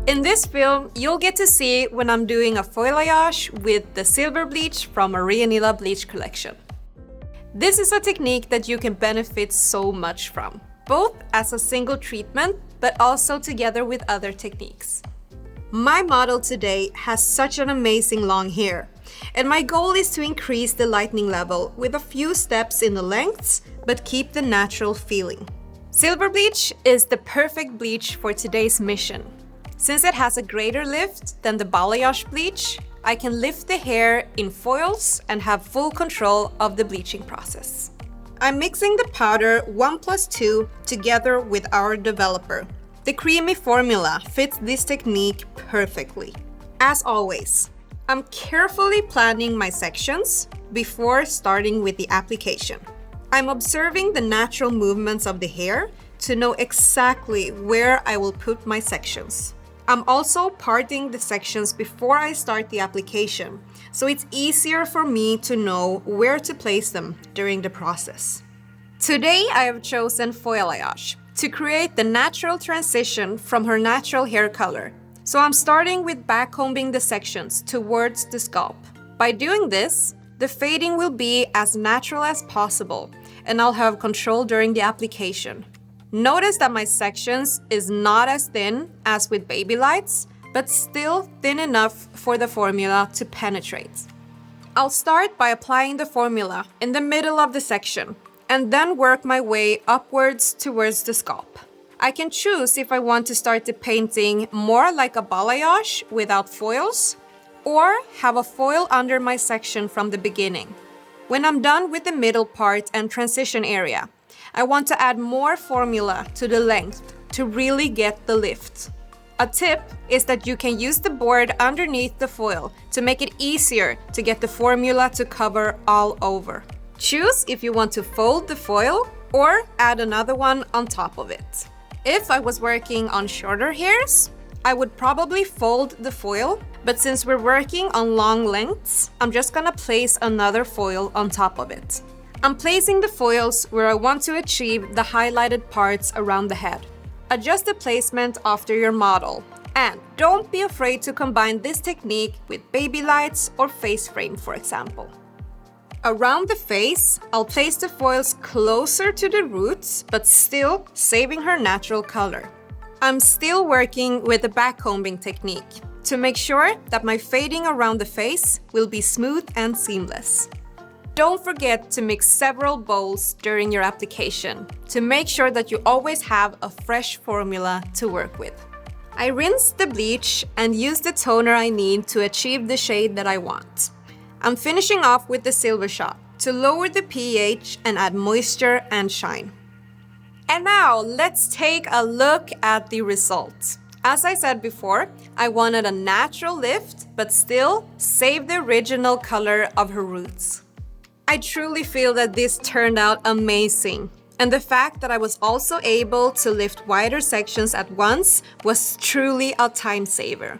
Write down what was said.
In this film, you'll get to see when I'm doing a foilayage with the silver bleach from a Nila bleach collection. This is a technique that you can benefit so much from, both as a single treatment, but also together with other techniques. My model today has such an amazing long hair, and my goal is to increase the lightening level with a few steps in the lengths, but keep the natural feeling. Silver bleach is the perfect bleach for today's mission. Since it has a greater lift than the balayage bleach, I can lift the hair in foils and have full control of the bleaching process. I'm mixing the powder 1+2 together with our developer. The creamy formula fits this technique perfectly. As always, I'm carefully planning my sections before starting with the application. I'm observing the natural movements of the hair to know exactly where I will put my sections. I'm also parting the sections before I start the application, so it's easier for me to know where to place them during the process. Today I have chosen Foialyage to create the natural transition from her natural hair color. So I'm starting with backcombing the sections towards the scalp. By doing this, the fading will be as natural as possible, and I'll have control during the application. Notice that my sections is not as thin as with baby lights, but still thin enough for the formula to penetrate. I'll start by applying the formula in the middle of the section, and then work my way upwards towards the scalp. I can choose if I want to start the painting more like a balayage without foils, or have a foil under my section from the beginning. When I'm done with the middle part and transition area, I want to add more formula to the length to really get the lift. A tip is that you can use the board underneath the foil to make it easier to get the formula to cover all over. Choose if you want to fold the foil or add another one on top of it. If I was working on shorter hairs, I would probably fold the foil, but since we're working on long lengths, I'm just gonna place another foil on top of it. I'm placing the foils where I want to achieve the highlighted parts around the head. Adjust the placement after your model, and don't be afraid to combine this technique with baby lights or face frame, for example. Around the face, I'll place the foils closer to the roots, but still saving her natural color. I'm still working with the backcombing technique to make sure that my fading around the face will be smooth and seamless. Don't forget to mix several bowls during your application to make sure that you always have a fresh formula to work with. I rinse the bleach and use the toner I need to achieve the shade that I want. I'm finishing off with the silver shot to lower the pH and add moisture and shine. And now let's take a look at the results. As I said before, I wanted a natural lift, but still save the original color of her roots. I truly feel that this turned out amazing, and the fact that I was also able to lift wider sections at once was truly a time saver.